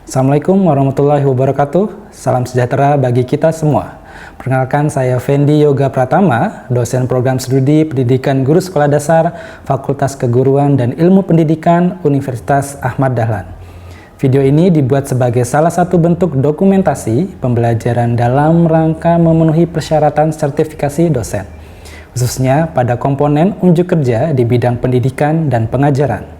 Assalamualaikum warahmatullahi wabarakatuh. Salam sejahtera bagi kita semua. Perkenalkan, saya Fendi Yoga Pratama, dosen program studi Pendidikan Guru Sekolah Dasar Fakultas Keguruan dan Ilmu Pendidikan Universitas Ahmad Dahlan. Video ini dibuat sebagai salah satu bentuk dokumentasi pembelajaran dalam rangka memenuhi persyaratan sertifikasi dosen, khususnya pada komponen unjuk kerja di bidang pendidikan dan pengajaran.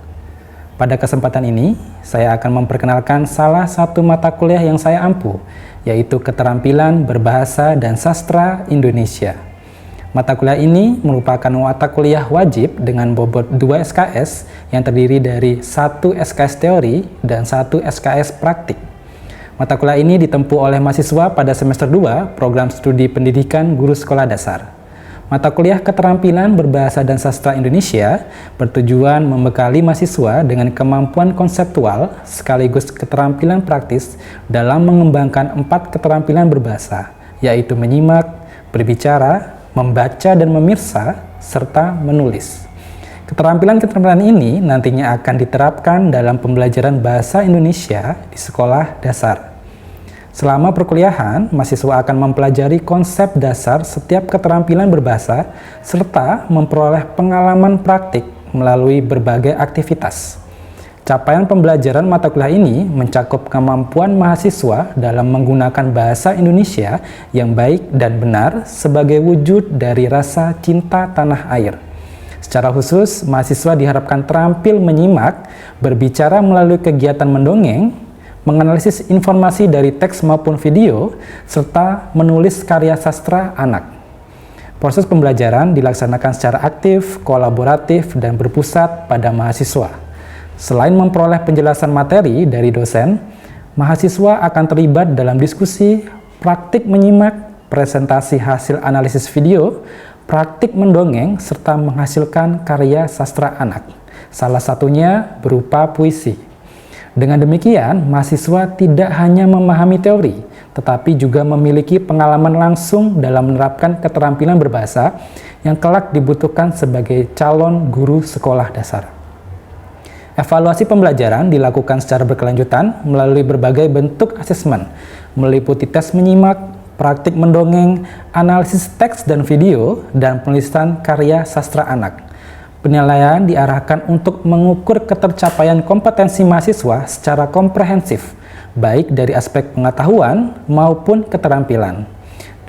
Pada kesempatan ini, saya akan memperkenalkan salah satu mata kuliah yang saya ampu, yaitu Keterampilan Berbahasa dan Sastra Indonesia. Mata kuliah ini merupakan mata kuliah wajib dengan bobot 2 SKS yang terdiri dari 1 SKS teori dan 1 SKS praktik. Mata kuliah ini ditempuh oleh mahasiswa pada semester 2 program studi pendidikan guru sekolah dasar. Mata kuliah Keterampilan Berbahasa dan Sastra Indonesia bertujuan membekali mahasiswa dengan kemampuan konseptual sekaligus keterampilan praktis dalam mengembangkan 4 keterampilan berbahasa, yaitu menyimak, berbicara, membaca dan memirsa, serta menulis. Keterampilan-keterampilan ini nantinya akan diterapkan dalam pembelajaran bahasa Indonesia di sekolah dasar. Selama perkuliahan, mahasiswa akan mempelajari konsep dasar setiap keterampilan berbahasa serta memperoleh pengalaman praktik melalui berbagai aktivitas. Capaian pembelajaran mata kuliah ini mencakup kemampuan mahasiswa dalam menggunakan bahasa Indonesia yang baik dan benar sebagai wujud dari rasa cinta tanah air. Secara khusus, mahasiswa diharapkan terampil menyimak, berbicara melalui kegiatan mendongeng, menganalisis informasi dari teks maupun video, serta menulis karya sastra anak. Proses pembelajaran dilaksanakan secara aktif, kolaboratif, dan berpusat pada mahasiswa. Selain memperoleh penjelasan materi dari dosen, mahasiswa akan terlibat dalam diskusi, praktik menyimak, presentasi hasil analisis video, praktik mendongeng, serta menghasilkan karya sastra anak. Salah satunya berupa puisi. Dengan demikian, mahasiswa tidak hanya memahami teori, tetapi juga memiliki pengalaman langsung dalam menerapkan keterampilan berbahasa yang kelak dibutuhkan sebagai calon guru sekolah dasar. Evaluasi pembelajaran dilakukan secara berkelanjutan melalui berbagai bentuk asesmen, meliputi tes menyimak, praktik mendongeng, analisis teks dan video, dan penulisan karya sastra anak. Penilaian diarahkan untuk mengukur ketercapaian kompetensi mahasiswa secara komprehensif, baik dari aspek pengetahuan maupun keterampilan.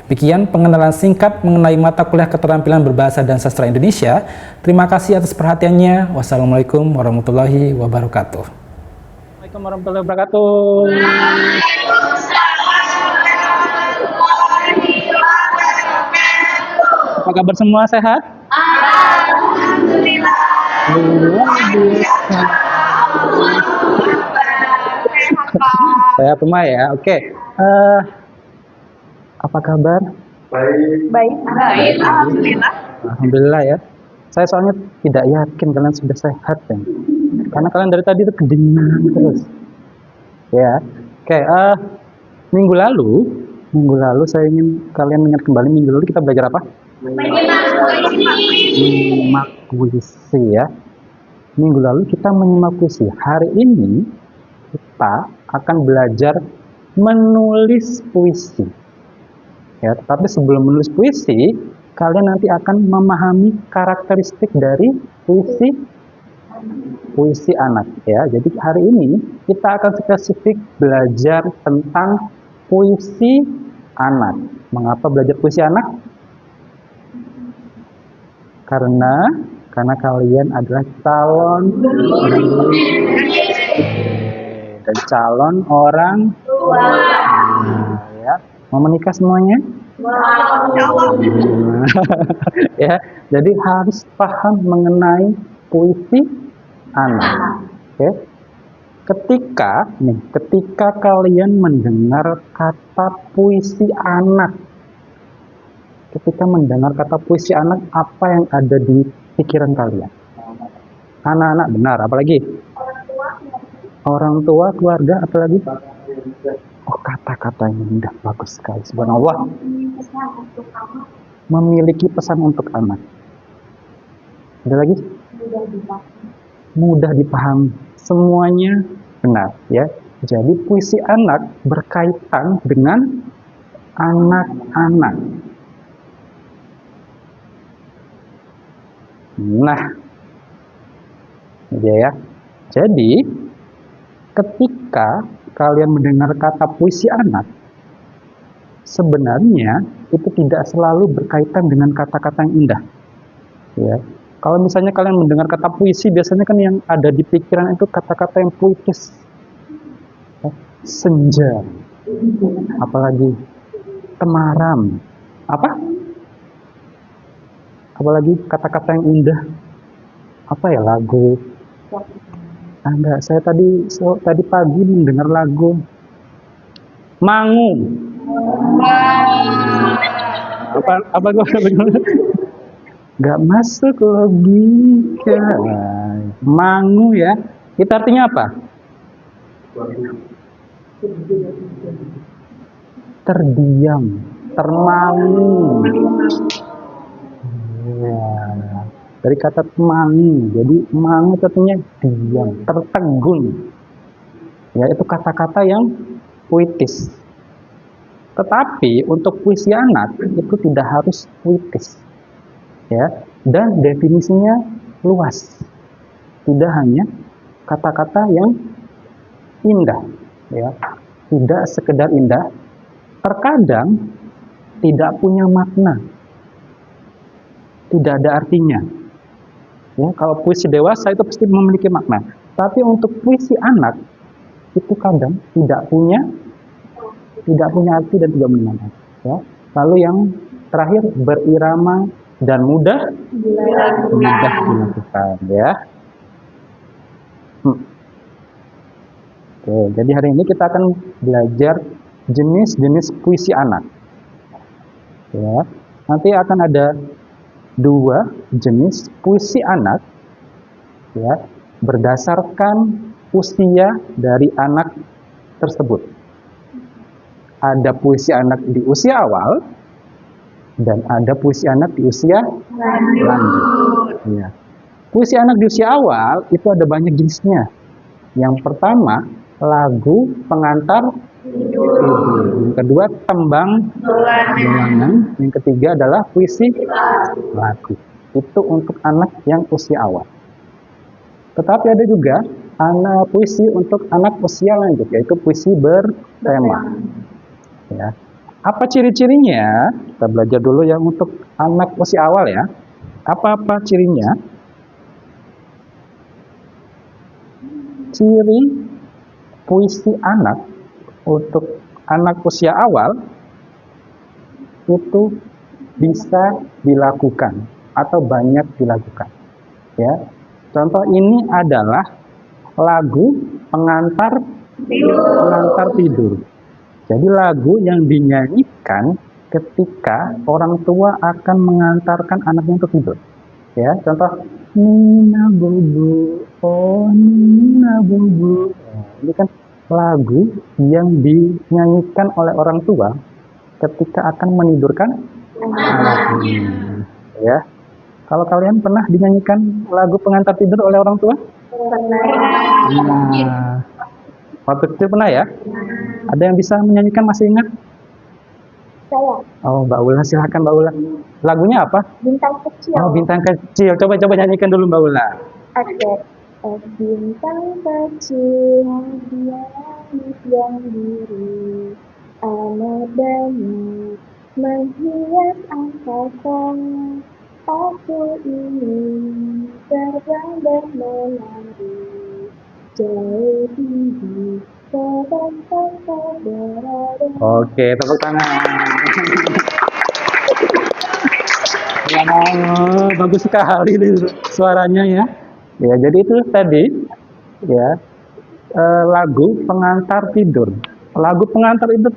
Demikian pengenalan singkat mengenai mata kuliah Keterampilan Berbahasa dan Sastra Indonesia. Terima kasih atas perhatiannya. Wassalamualaikum warahmatullahi wabarakatuh. Waalaikumsalam warahmatullahi wabarakatuh. Apa kabar semua, sehat? Alhamdulillah. Saya Pema ya. Oke. Apa kabar? Baik. Alhamdulillah. Alhamdulillah ya. Saya soalnya tidak yakin kalian sudah sehat ya. Karena kalian dari tadi itu kedinginan terus. Ya. Oke. Minggu lalu saya ingin kalian ingat kembali minggu lalu kita belajar apa? Menyimak puisi ya. Minggu lalu kita menyimak puisi. Hari ini kita akan belajar menulis puisi. Ya, tetapi sebelum menulis puisi, kalian nanti akan memahami karakteristik dari puisi anak ya. Jadi hari ini kita akan spesifik belajar tentang puisi anak. Mengapa belajar puisi anak? Karena kalian adalah calon dan calon orang tua. Ya, mau menikah semuanya? Ya, jadi harus paham mengenai puisi anak. Oke. Ketika kalian mendengar kata puisi anak, apa yang ada di pikiran kalian? Anak-anak, benar. Apalagi? Orang tua, keluarga, apalagi? Oh, kata-kata yang indah, bagus sekali. Subhanallah. Memiliki pesan untuk anak. Ada lagi? Mudah dipahami. Semuanya benar, ya. Jadi puisi anak berkaitan dengan anak-anak. Nah, ya. Jadi, ketika kalian mendengar kata puisi anak, sebenarnya itu tidak selalu berkaitan dengan kata-kata yang indah. Ya. Kalau misalnya kalian mendengar kata puisi, biasanya kan yang ada di pikiran itu kata-kata yang puitis. Senja, apalagi temaram, apalagi kata-kata yang indah, lagu. Enggak, saya tadi pagi mendengar lagu Mangu. Apa gue nggak masuk logika. Mangu ya, itu artinya apa? Terdiam, termangu. Ya. Dari kata mangu, jadi mangu artinya diam, tertegun. Ya, itu kata-kata yang puitis. Tetapi untuk puisi anak itu tidak harus puitis. Ya, dan definisinya luas. Tidak hanya kata-kata yang indah, ya. Tidak sekedar indah, terkadang tidak punya makna. Tidak ada artinya. Ya, kalau puisi dewasa itu pasti memiliki makna. Tapi untuk puisi anak itu kadang tidak punya arti dan tidak punya makna. Ya. Lalu yang terakhir berirama dan mudah dilakukan. Ya. Oke, jadi hari ini kita akan belajar jenis-jenis puisi anak. Ya. Nanti akan ada 2 jenis puisi anak, ya, berdasarkan usia dari anak tersebut. Ada puisi anak di usia awal dan ada puisi anak di usia lanjut. Ya. Puisi anak di usia awal itu ada banyak jenisnya. Yang pertama, lagu pengantar tidur. Yang kedua, tembang dolangan. Yang ketiga adalah puisi lagu. Itu untuk anak yang usia awal. Tetapi ada juga puisi untuk anak usia lanjut, yaitu puisi bertema. Ya. Apa ciri-cirinya? Kita belajar dulu yang untuk anak usia awal ya. Apa cirinya? Ciri puisi anak untuk anak usia awal itu bisa dilakukan atau banyak dilakukan. Ya, contoh ini adalah lagu pengantar tidur. Jadi lagu yang dinyanyikan ketika orang tua akan mengantarkan anaknya untuk tidur. Ya, contoh Nina Bobo, oh Nina Bobo. Ini kan lagu yang dinyanyikan oleh orang tua ketika akan menidurkan anaknya. Ya, kalau kalian pernah dinyanyikan lagu pengantar tidur oleh orang tua? Pernah. Waktu kecil pernah ya? Ada yang bisa menyanyikan, masih ingat? Saya. Oh, Mbak Ula, silakan Mbak Ula. Lagunya apa? Bintang kecil. Oh, bintang kecil. Coba nyanyikan dulu Mbak Ula. Oke. Bintang kecil di langit yang biru, amat banyak menghias angkasa. Aku ingin terbang dan menari jauh tinggi. Oke, tepuk tangan. Ya, bagus sekali suaranya ya. Ya, jadi itu tadi ya lagu pengantar tidur. Lagu pengantar itu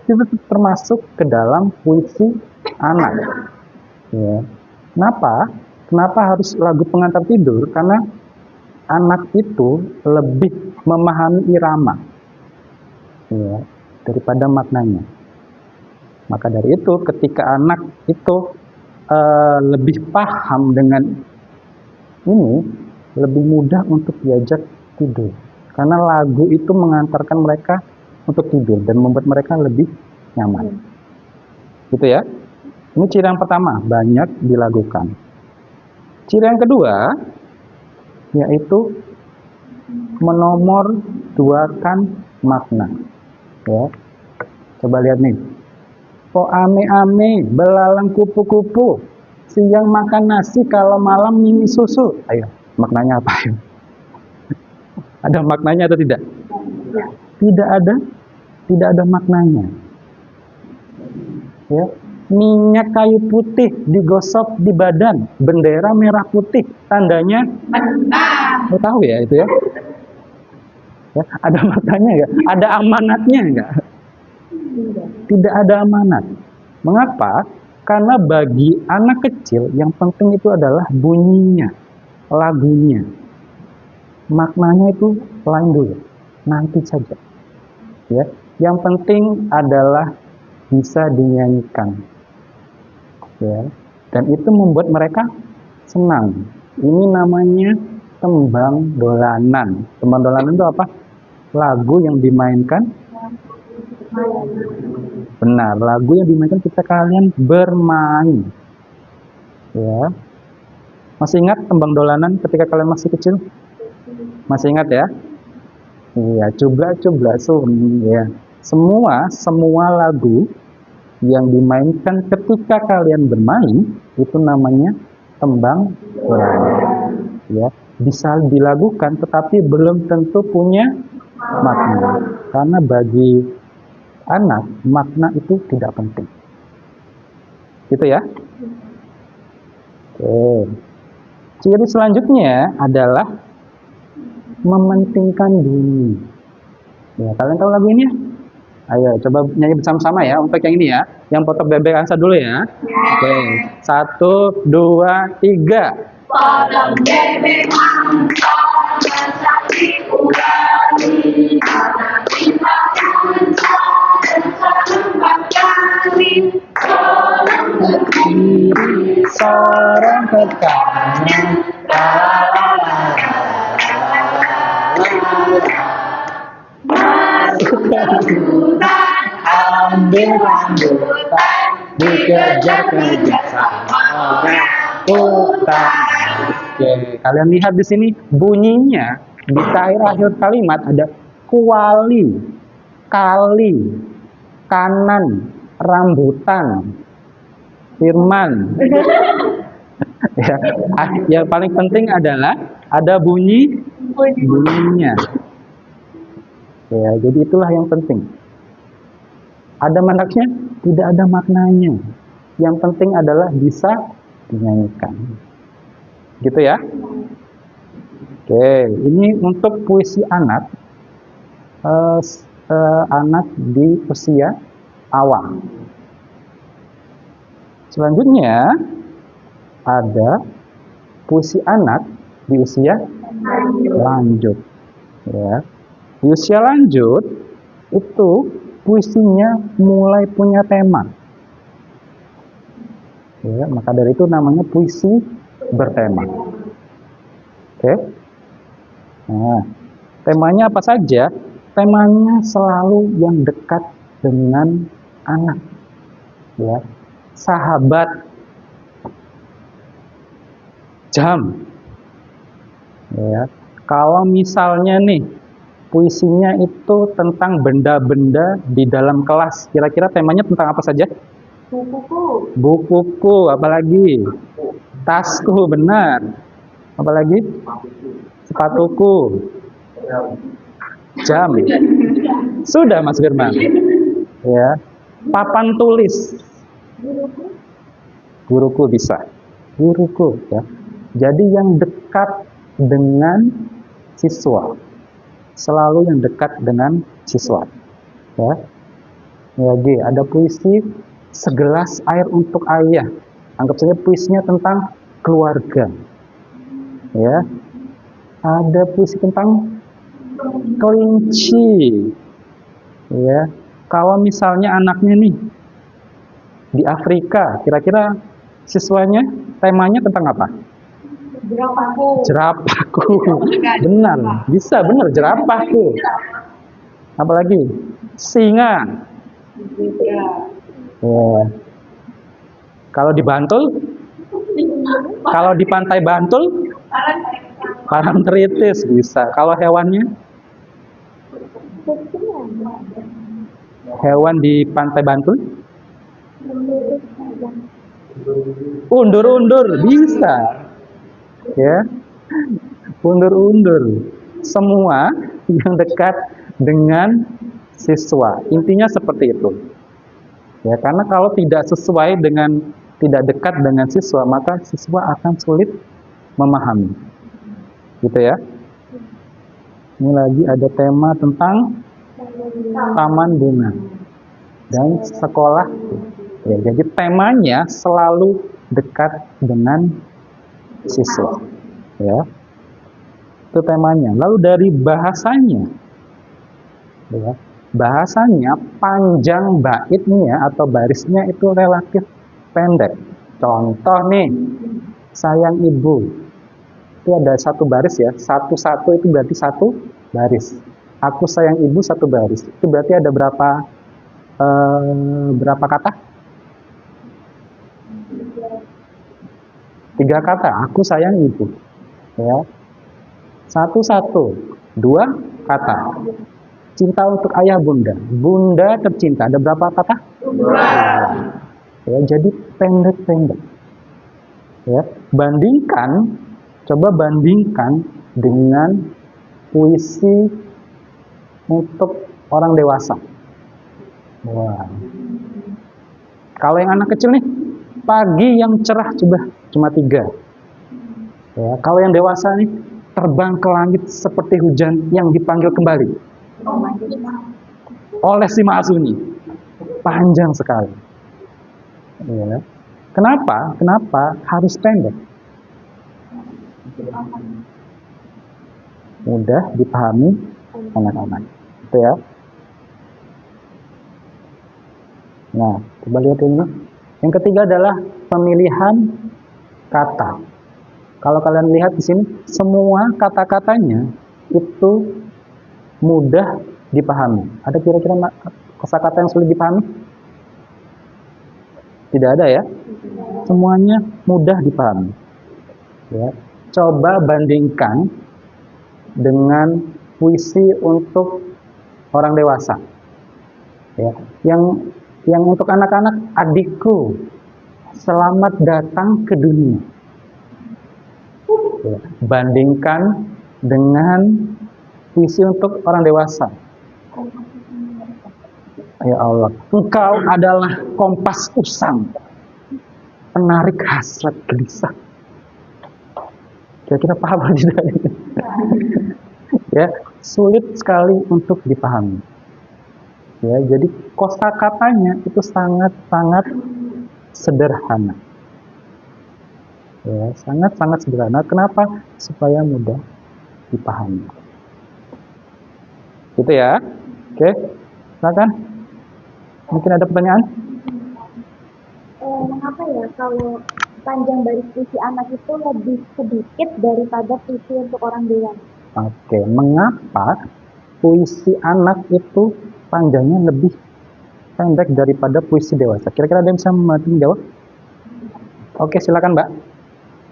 termasuk ke dalam puisi anak. Ya. Kenapa harus lagu pengantar tidur? Karena anak itu lebih memahami irama, ya, daripada maknanya. Maka dari itu, ketika anak itu lebih paham dengan ini, lebih mudah untuk diajak tidur. Karena lagu itu mengantarkan mereka untuk tidur dan membuat mereka lebih nyaman. Gitu ya. Ini ciri yang pertama, banyak dilakukan. Ciri yang kedua yaitu menomor duakan makna. Ya. Coba lihat nih. Po ame-ame, belalang kupu-kupu, siang makan nasi, kalau malam minum susu. Ayo, maknanya apa? Ayo. Ada maknanya atau tidak? Tidak ada, tidak ada maknanya. Ya. Minyak kayu putih digosok di badan, bendera merah putih, tandanya menang. Tahu ya itu ya? Ya, ada maknanya nggak? Ada amanatnya nggak? Tidak ada amanat. Mengapa? Karena bagi anak kecil yang penting itu adalah bunyinya, lagunya. Maknanya itu lain dulu, nanti saja. Ya, yang penting adalah bisa dinyanyikan. Ya, dan itu membuat mereka senang. Ini namanya tembang dolanan. Tembang dolanan itu apa? Lagu yang dimainkan. Benar, lagu yang dimainkan ketika kalian bermain. Ya. Masih ingat tembang dolanan ketika kalian masih kecil? Masih ingat ya? Iya, cubla-cubla sun, ya. Semua lagu yang dimainkan ketika kalian bermain itu namanya tembang dolanan. Ya, bisa dilakukan tetapi belum tentu punya makna. Karena bagi anak, makna itu tidak penting. Gitu ya? Oke. Ciri selanjutnya adalah mementingkan bunyi. Ya, kalian tahu lagu ini ya? Ayo, coba nyanyi bersama-sama ya untuk yang ini ya. Yang potong bebek angsa dulu ya. Oke, 1, 2, 3. Potong bebek angsa dan sapi urani, anak lima angsa dan seempat kali, sorong ke kiri, sorong ke kanan, rambutan, ambil rambutan, dikejar-kejar sama orang hutan. Oke, kalian lihat di sini bunyinya di akhir kalimat ada kuali, kali, kanan, rambutan, firman. Ya, yang paling penting adalah ada bunyinya. Ya, jadi itulah yang penting. Ada maknanya? Tidak ada maknanya. Yang penting adalah bisa dinyanyikan. Gitu ya? Oke, ini untuk puisi anak. Anak di usia awal. Selanjutnya ada puisi anak di usia lanjut. Ya. Di usia lanjut itu puisinya mulai punya tema. Ya, maka dari itu namanya puisi bertema. Oke. Nah, temanya apa saja? Temanya selalu yang dekat dengan anak. Ya. Sahabat, jam. Ya. Kalau misalnya nih puisinya itu tentang benda-benda di dalam kelas, kira-kira temanya tentang apa saja? Bukuku, apalagi? Tasku, benar. Apalagi? Sepatuku. Jam. Sudah, Mas Firman. Ya. Papan tulis. Guruku bisa. Guruku, ya. Jadi yang dekat dengan siswa. Selalu yang dekat dengan siswa. Ya. Ya, G, ada puisi segelas air untuk ayah. Anggap saja puisinya tentang keluarga. Ya. Ada puisi tentang kelinci. Ya. Kalau misalnya anaknya nih di Afrika, kira-kira siswanya temanya tentang apa? Jerapahku. Jerapahku. Benar, bisa benar jerapahku. Apalagi? Singa. Ya. Kalau di Bantul? Kalau di Pantai Bantul? Parangtritis bisa. Kalau hewannya? Hewan di Pantai Bantul? Undur-undur bisa. Ya, undur-undur. Semua yang dekat dengan siswa. Intinya seperti itu. Ya, karena kalau tidak sesuai dengan tidak dekat dengan siswa, maka siswa akan sulit memahami. Gitu ya. Ini lagi ada tema tentang taman bunga dan sekolah. Ya, jadi temanya selalu dekat dengan siswa. Ya, itu temanya. Lalu dari bahasanya, ya, bahasanya panjang baitnya atau barisnya itu relatif pendek. Contoh nih, sayang ibu. Itu ada satu baris ya, satu-satu itu berarti satu baris. Aku sayang ibu satu baris. Itu berarti ada berapa kata? 3 kata. Aku sayang ibu. Ya, satu-satu, 2 kata. Cinta untuk ayah bunda. Bunda tercinta. Ada berapa kata? 2. Ya, jadi pendek-pendek. Ya, coba bandingkan dengan puisi untuk orang dewasa. Wah. Kalau yang anak kecil nih, pagi yang cerah cuma 3. Ya, kalau yang dewasa nih, terbang ke langit seperti hujan yang dipanggil kembali. Oleh si Maasuni. Panjang sekali. Ya. Kenapa? Kenapa harus pendek? Mudah dipahami anak-anak. Itu ya. Nah, coba lihat ini. Yang ketiga adalah pemilihan kata. Kalau kalian lihat di sini, semua kata-katanya itu mudah dipahami. Ada kira-kira kosakata yang sulit dipahami? Tidak ada ya? Semuanya mudah dipahami. Ya. Coba bandingkan dengan puisi untuk orang dewasa. Ya. Yang untuk anak-anak, adikku, selamat datang ke dunia. Ya. Bandingkan dengan puisi untuk orang dewasa. Ya Allah, engkau adalah kompas usang, penarik hasrat gelisah. Kira-kira paham tidak? Ya, sulit sekali untuk dipahami. Ya, jadi kosakatanya itu sangat-sangat sederhana. Ya, sangat-sangat sederhana. Kenapa? Supaya mudah dipahami. Gitu ya. Oke, silakan. Mungkin ada pertanyaan? Mengapa ya kalau panjang baris puisi anak itu lebih sedikit daripada puisi untuk orang dewasa? Oke, mengapa puisi anak itu panjangnya lebih pendek daripada puisi dewasa? Kira-kira ada yang bisa menjawab? Oke, silakan Mbak.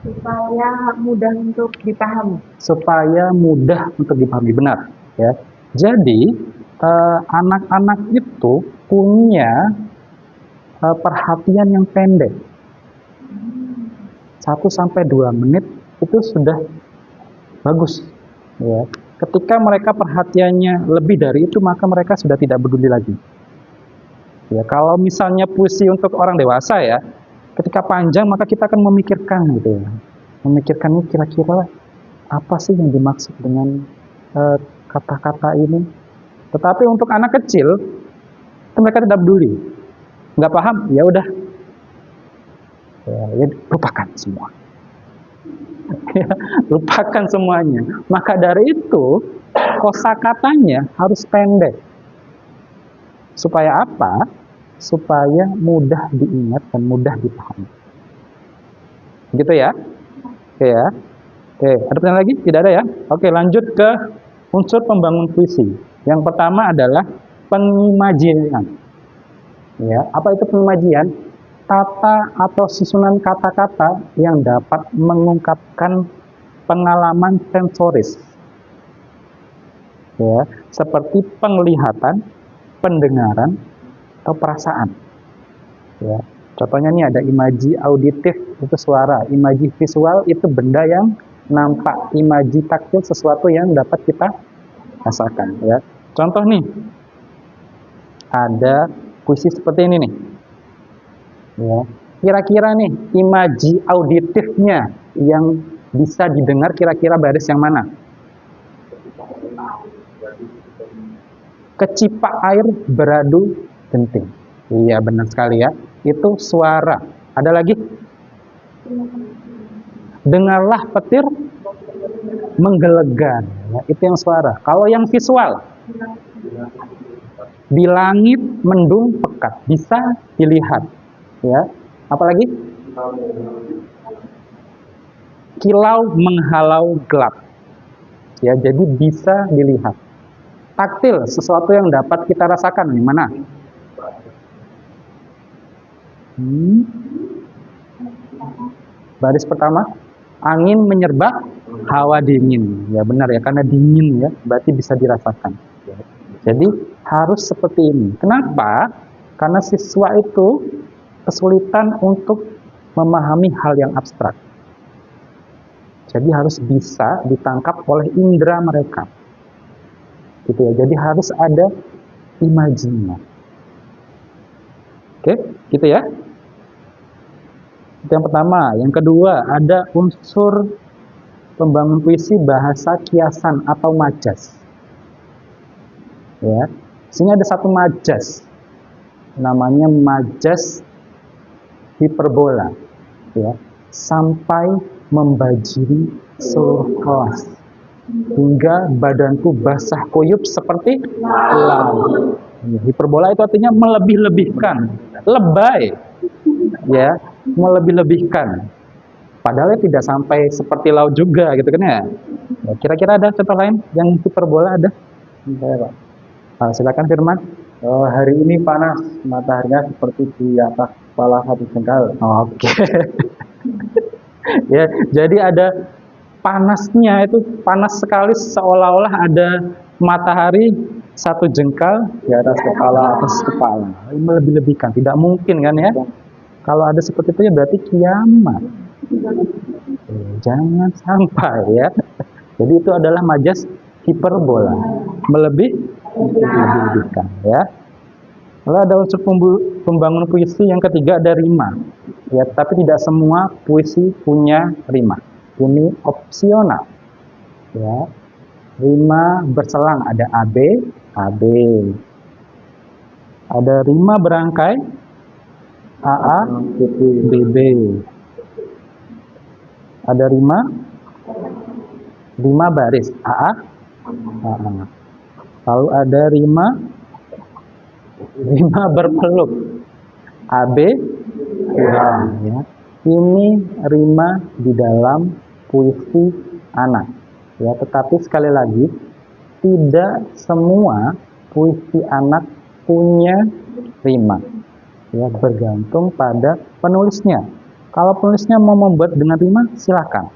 Supaya mudah untuk dipahami. Supaya mudah untuk dipahami, benar. Ya. Jadi anak-anak itu punya perhatian yang pendek. 1-2 menit itu sudah bagus. Ya. Ketika mereka perhatiannya lebih dari itu, maka mereka sudah tidak peduli lagi. Ya, kalau misalnya puisi untuk orang dewasa ya, ketika panjang maka kita akan memikirkan gitu ya. Memikirkan ini kira-kira apa sih yang dimaksud dengan kata-kata ini. Tetapi untuk anak kecil, itu mereka tidak peduli. Nggak paham, ya udah. Ya, lupakan semua. Ya, lupakan semuanya. Maka dari itu, kosakatanya harus pendek. Supaya apa? Supaya mudah diingat dan mudah dipahami. Gitu ya? Oke ya. Oke, ada pertanyaan lagi? Tidak ada ya? Oke, lanjut ke unsur pembangun puisi. Yang pertama adalah pengimajian. Ya, apa itu pengimajian? Tata atau susunan kata-kata yang dapat mengungkapkan pengalaman sensoris. Ya, seperti penglihatan, pendengaran, atau perasaan. Ya, contohnya nih ada imaji auditif, itu suara. Imaji visual itu benda yang nampak. Imaji taktil sesuatu yang dapat kita rasakan. Ya, contoh nih, ada puisi seperti ini nih. Ya, kira-kira nih imaji auditifnya yang bisa didengar kira-kira baris yang mana? Kecipak air beradu genting. Iya, benar sekali ya. Itu suara. Ada lagi? Dengarlah petir menggelegar. Ya, itu yang suara. Kalau yang visual, di langit mendung pekat, bisa dilihat. Ya, apalagi? Kilau menghalau gelap. Ya, jadi bisa dilihat. Taktil, sesuatu yang dapat kita rasakan. Di mana? Baris pertama, angin menyerba hawa dingin. Ya benar ya, karena dingin ya, berarti bisa dirasakan. Jadi harus seperti ini. Kenapa? Karena siswa itu kesulitan untuk memahami hal yang abstrak. Jadi harus bisa ditangkap oleh indera mereka. Gitu ya. Jadi harus ada imajinya. Oke, gitu ya. Itu yang pertama. Yang kedua, ada unsur pembangun puisi bahasa kiasan atau majas. Ya, sini ada satu majas, namanya majas hiperbola. Ya, sampai membajiri seluruh kelas, hingga badanku basah kuyup seperti laut. Ya, hiperbola itu artinya melebih-lebihkan, lebay. Ya, melebih-lebihkan. Padahal tidak sampai seperti laut juga, gitu kan ya. Ya, kira-kira ada contoh lain yang hiperbola ada? Silakan Firman. Hari ini panas, mataharinya seperti di atas kepala satu jengkal. Oke. Ya, jadi ada panasnya, itu panas sekali, seolah-olah ada matahari satu jengkal Di atas kepala. Melebih-lebihkan, tidak mungkin kan ya. Kalau ada seperti itu ya berarti kiamat. Jangan sampai ya. Jadi itu adalah majas hiperbola, melebih-lebihkan ya. Lalu ada unsur pembangun puisi yang ketiga, ada rima. Ya, tapi tidak semua puisi punya rima. Ini opsional. Ya. Rima berselang, ada AB, AB. Ada rima berangkai, AA, BB. Ada rima baris, AA, AA. Lalu ada rima berpeluk, AB, ya. Ini rima di dalam puisi anak. Ya, tetapi sekali lagi, tidak semua puisi anak punya rima. Ya, bergantung pada penulisnya. Kalau penulisnya mau membuat dengan rima, silakan.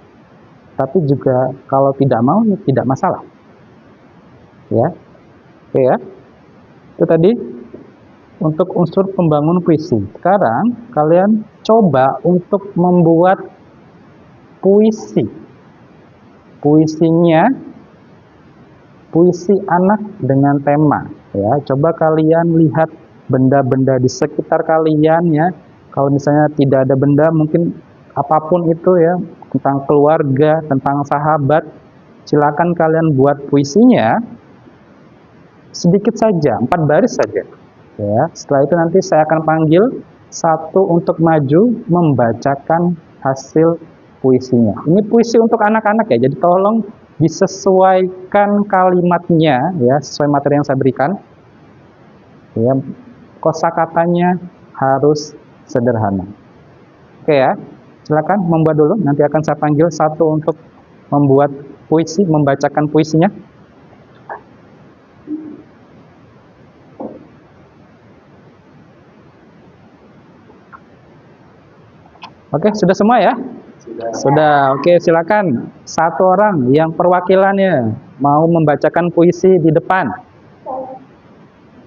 Tapi juga kalau tidak mau, ya tidak masalah. Ya, oke ya. Itu tadi untuk unsur pembangun puisi. Sekarang kalian coba untuk membuat puisi. Puisinya puisi anak dengan tema. Ya, coba kalian lihat benda-benda di sekitar kalian ya. Kalau misalnya tidak ada benda, mungkin apapun itu ya, tentang keluarga, tentang sahabat, silakan kalian buat puisinya sedikit saja, 4 baris saja. Ya, setelah itu nanti saya akan panggil satu untuk maju membacakan hasil puisinya. Ini puisi untuk anak-anak ya, jadi tolong disesuaikan kalimatnya ya, sesuai materi yang saya berikan. Ya, kosakatanya harus sederhana. Oke ya, silakan membuat dulu. Nanti akan saya panggil satu untuk membuat puisi, membacakan puisinya. Oke, sudah semua ya? Sudah. Oke, silakan. Satu orang yang perwakilannya mau membacakan puisi di depan.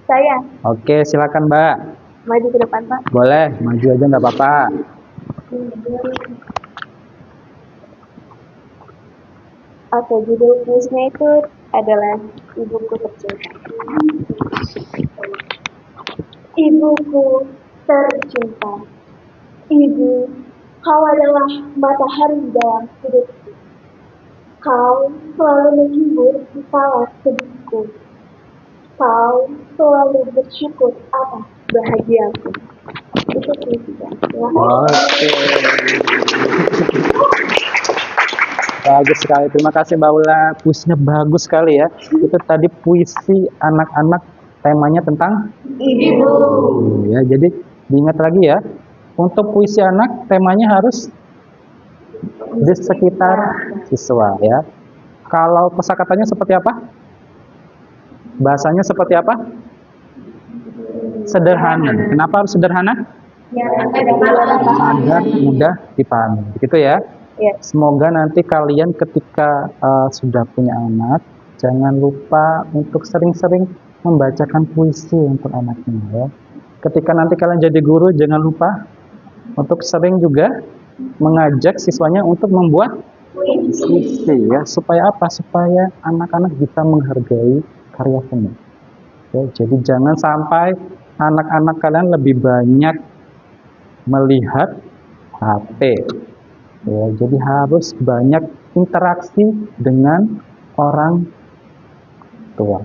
Saya Oke, silakan Mbak. maju ke depan, Pak. Boleh, maju aja nggak apa-apa. Oke, judul puisinya itu adalah Ibuku Tercinta. Ibuku tercinta, ibu, kau adalah matahari dalam hidupku. Kau selalu menghibur di kala sedihku. Kau selalu bersyukur atas bahagiaku. Itu puisinya. Oke. Bagus sekali. Terima kasih Mbak Ula. Puisinya bagus sekali ya. Itu tadi puisi anak-anak, temanya tentang Ibu. ya. Jadi diingat lagi ya. Untuk puisi anak temanya harus di sekitar siswa ya. Kalau kosakatanya seperti apa? Bahasanya seperti apa? Sederhana. Kenapa harus sederhana? Agar mudah dipahami. Begitu ya. Ya. Semoga nanti kalian ketika sudah punya anak, jangan lupa untuk sering-sering membacakan puisi untuk anaknya ya. Ketika nanti kalian jadi guru, jangan lupa untuk sering juga mengajak siswanya untuk membuat puisi ya. Supaya apa? Supaya anak-anak bisa menghargai karya seni. Ya, jadi jangan sampai anak-anak kalian lebih banyak melihat HP. Ya, jadi harus banyak interaksi dengan orang tua.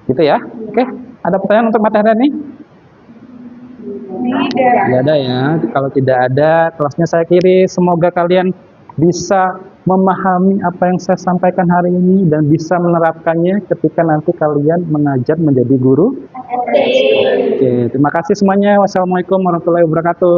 Gitu ya. Oke, ada pertanyaan untuk materi ini? Tidak ada ya. Kalau tidak ada, kelasnya saya kiri. Semoga kalian bisa memahami apa yang saya sampaikan hari ini dan bisa menerapkannya ketika nanti kalian mengajar menjadi guru. Oke, terima kasih semuanya. Wassalamualaikum warahmatullahi wabarakatuh.